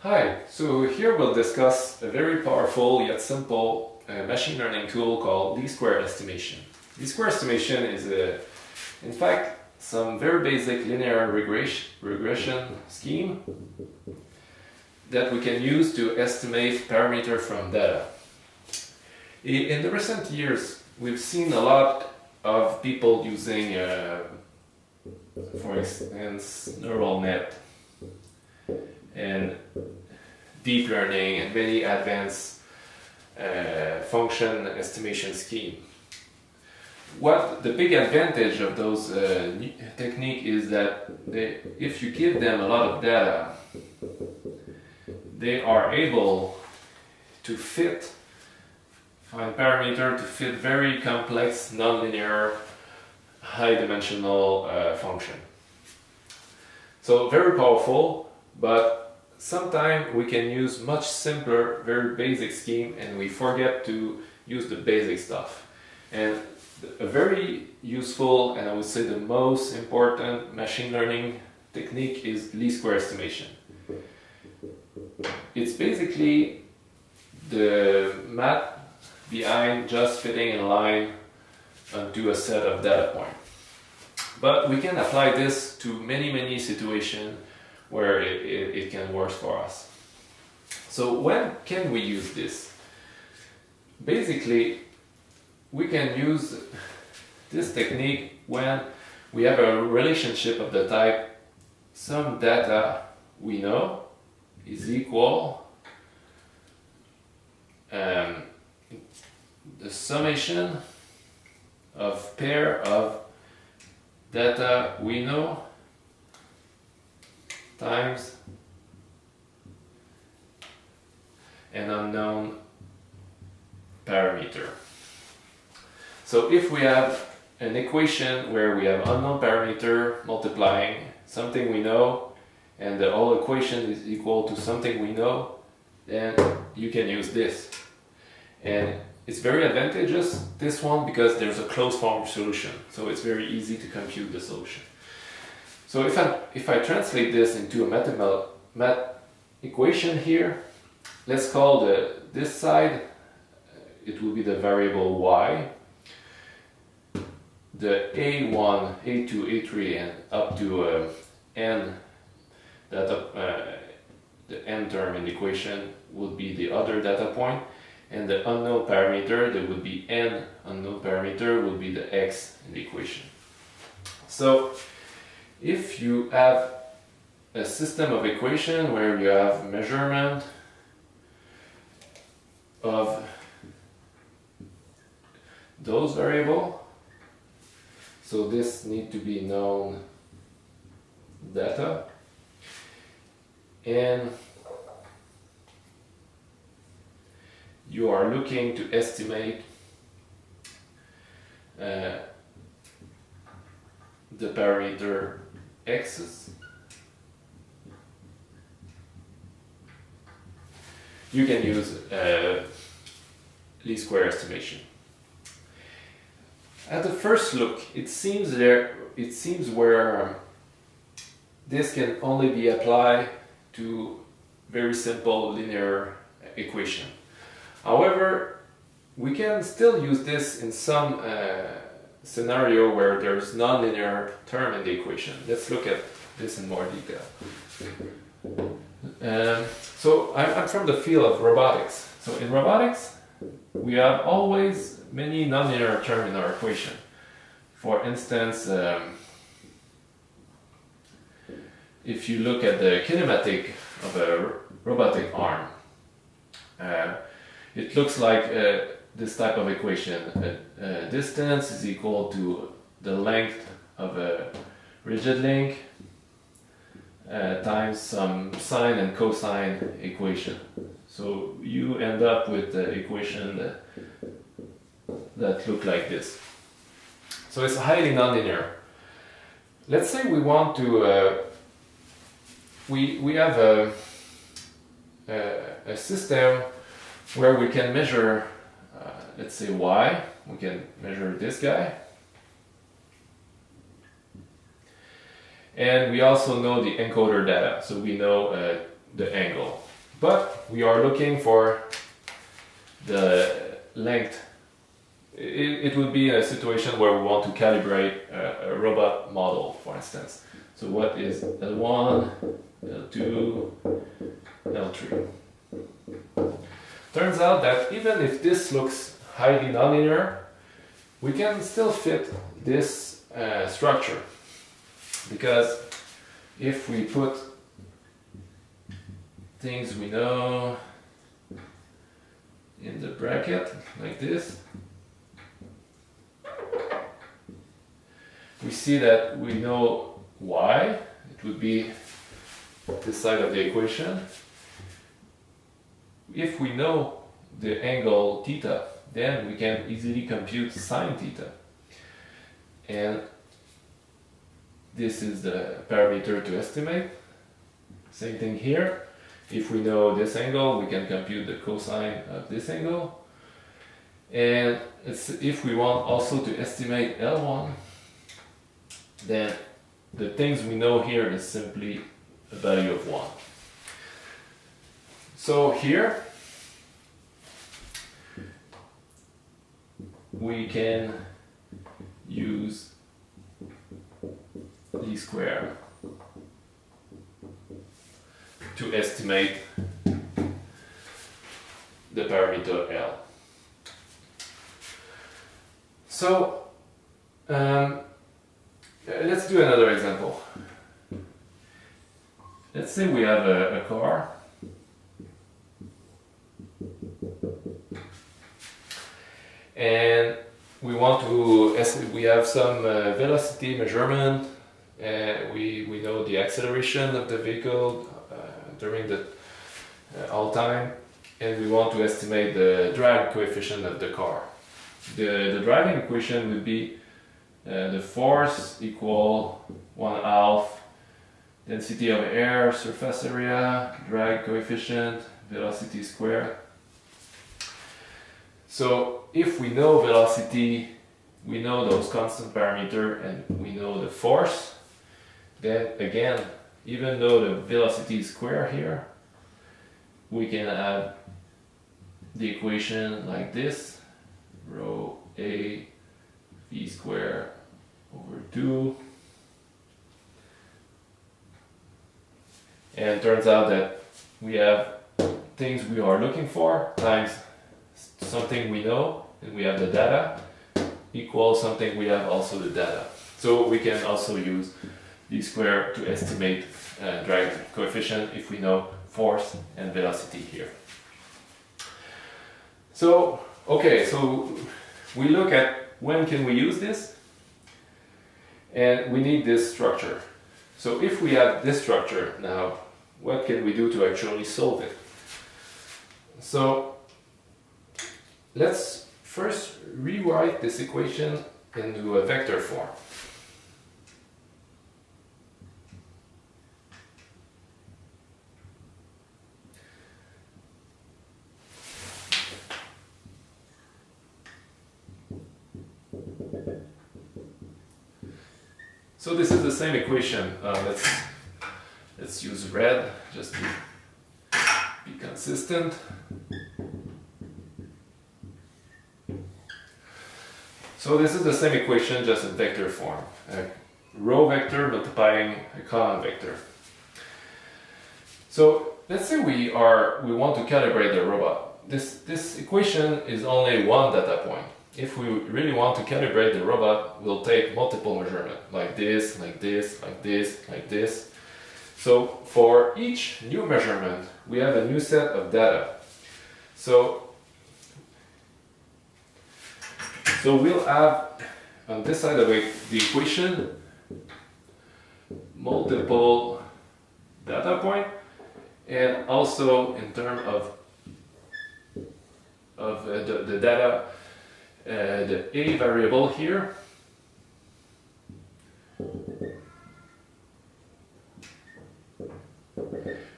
Hi, so here we'll discuss a very powerful yet simple machine learning tool called least square estimation. Least square estimation is in fact some very basic linear regression scheme that we can use to estimate parameters from data. In the recent years, we've seen a lot of people using, for instance, neural net and deep learning and very advanced function estimation scheme. What the big advantage of those techniques is that if you give them a lot of data, they are able to find parameters to fit very complex, nonlinear, high-dimensional function. So very powerful, but sometimes we can use much simpler, very basic scheme, and we forget to use the basic stuff. And a very useful, and I would say the most important machine learning technique is least square estimation. It's basically the math behind just fitting a line onto a set of data points. But we can apply this to many situations where it can work for us. So when can we use this? Basically, we can use this technique when we have a relationship of the type some data we know is equal the summation of pair of data we know times an unknown parameter. So if we have an equation where we have unknown parameter multiplying something we know and the whole equation is equal to something we know, then you can use this. And it's very advantageous, this one, because there's a closed form solution, so it's very easy to compute the solution. So if I translate this into a math equation here, let's call this side, it will be the variable y. The a1, a2, a3 and up to n, the n term in the equation would be the other data point, and the unknown parameter, there would be n unknown parameter, would be the x in the equation. So if you have a system of equation where you have measurement of those variables, so this need to be known data, and you are looking to estimate the parameter x's, you can use least square estimation. At the first look, it seems where this can only be applied to very simple linear equation. However, we can still use this in some scenario where there's nonlinear term in the equation. Let's look at this in more detail. So I'm from the field of robotics. So in robotics, we have always many nonlinear terms in our equation. For instance, if you look at the kinematic of a robotic arm, it looks like this type of equation. Distance is equal to the length of a rigid link times some sine and cosine equation. So you end up with the equation that look like this. So it's highly nonlinear. Let's say we want to we have a system where we can measure, let's say y, we can measure this guy, And we also know the encoder data, so we know the angle. but we are looking for the length. It would be a situation where we want to calibrate a robot model, for instance. So what is L1, L2, L3? Turns out that even if this looks highly nonlinear, we can still fit this structure, because if we put things we know in the bracket like this, we see that we know y, it would be this side of the equation. If we know the angle theta, then we can easily compute sine theta. And this is the parameter to estimate. Same thing here. If we know this angle, we can compute the cosine of this angle. And if we want also to estimate L1, then the things we know here is simply a value of 1. So here we can use least square to estimate the parameter L. So let's do another example. Let's say we have a car and we want to we have some velocity measurement, and we know the acceleration of the vehicle during the all time, and we want to estimate the drag coefficient of the car. The driving equation would be the force equal 1/2 density of air, surface area, drag coefficient, velocity squared. So if we know velocity, we know those constant parameters, and we know the force, then again, even though the velocity is square here, we can have the equation like this: rho a v squared over 2. And it turns out that we have things we are looking for times something we know, and we have the data, equals something we have also the data. So we can also use least square to estimate drag coefficient if we know force and velocity here. So, okay, so we look at when can we use this, and we need this structure. So if we have this structure now, what can we do to actually solve it? So let's first rewrite this equation into a vector form. So this is the same equation. Let's use red just to be consistent. So this is the same equation, just in vector form. A row vector multiplying a column vector. So let's say we want to calibrate the robot. This equation is only one data point. If we really want to calibrate the robot, we'll take multiple measurements, like this, like this, like this, like this. So for each new measurement, we have a new set of data. So we'll have on this side of the equation multiple data point, and also in terms of the data, the a variable here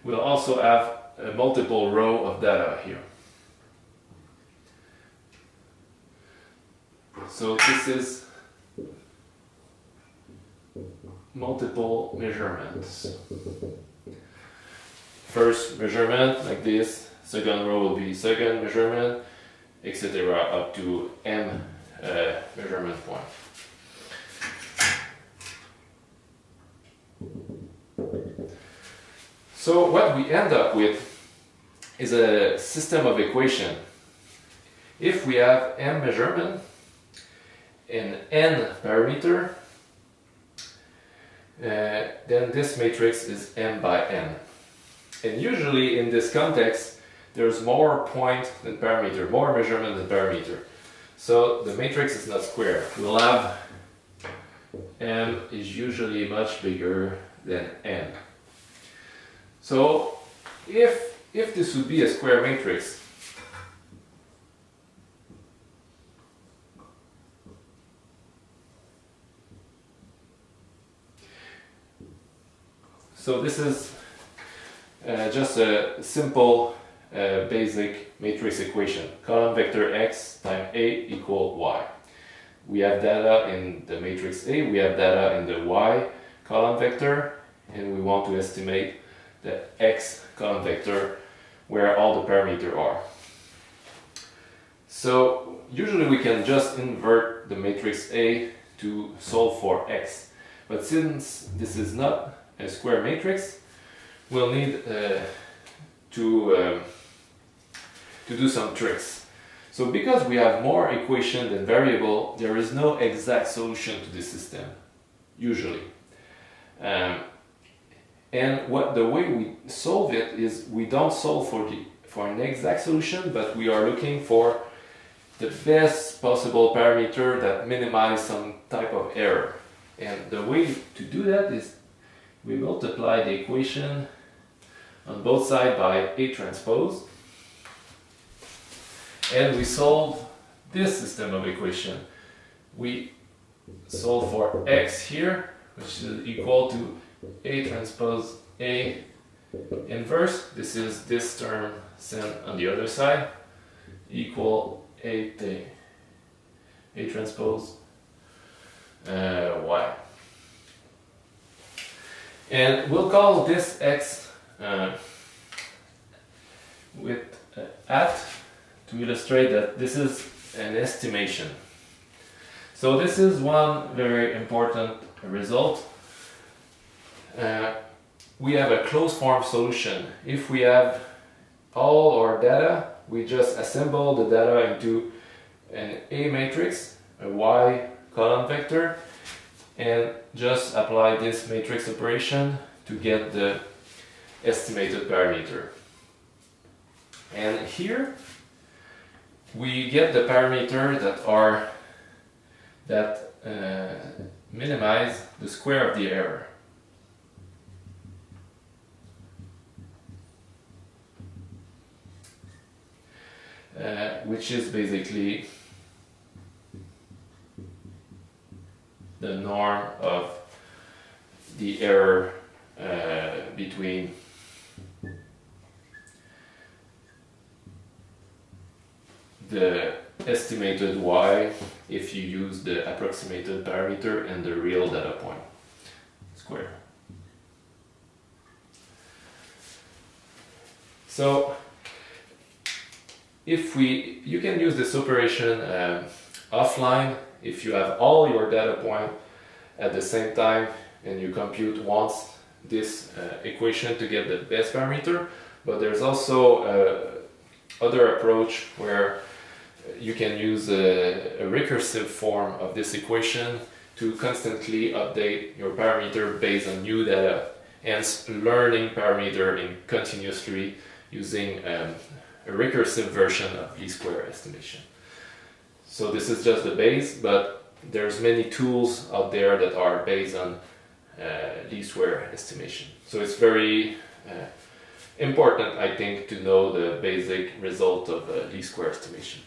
we'll also have a multiple row of data here. So this is multiple measurements. first measurement like this, second row will be second measurement, etc. up to m measurement point. So what we end up with is a system of equation. If we have m measurement and n parameter, then this matrix is m by n. And usually in this context, there's more point than parameter, more measurement than parameter. So the matrix is not square. We'll have m is usually much bigger than n. So if this would be a square matrix, so this is just a simple basic matrix equation. Column vector x times A equal y. We have data in the matrix A, we have data in the y column vector, and we want to estimate the x column vector where all the parameters are. So usually we can just invert the matrix A to solve for x. But since this is not a square matrix, we'll need to do some tricks. So because we have more equation than variable, there is no exact solution to this system, usually. And the way we solve it is we don't solve for an exact solution, but we are looking for the best possible parameter that minimize some type of error. And the way to do that is we multiply the equation on both sides by A transpose, and we solve this system of equation. We solve for x here, which is equal to A transpose A inverse. This is this term sent on the other side, equal A transpose y. And we'll call this x with at to illustrate that this is an estimation. So this is one very important result. We have a closed form solution. If we have all our data, we just assemble the data into an A matrix, a y column vector, and just apply this matrix operation to get the estimated parameter. And here we get the parameter that minimize the square of the error. Which is basically the norm of the error between the estimated y if you use the approximated parameter and the real data point square. So you can use this operation offline if you have all your data point at the same time and you compute once this equation to get the best parameter. But there's also other approach where you can use a recursive form of this equation to constantly update your parameter based on new data, hence learning parameter in continuously using a recursive version of least square estimation. So this is just the base, but there's many tools out there that are based on least square estimation. So it's very important, I think, to know the basic result of least square estimation.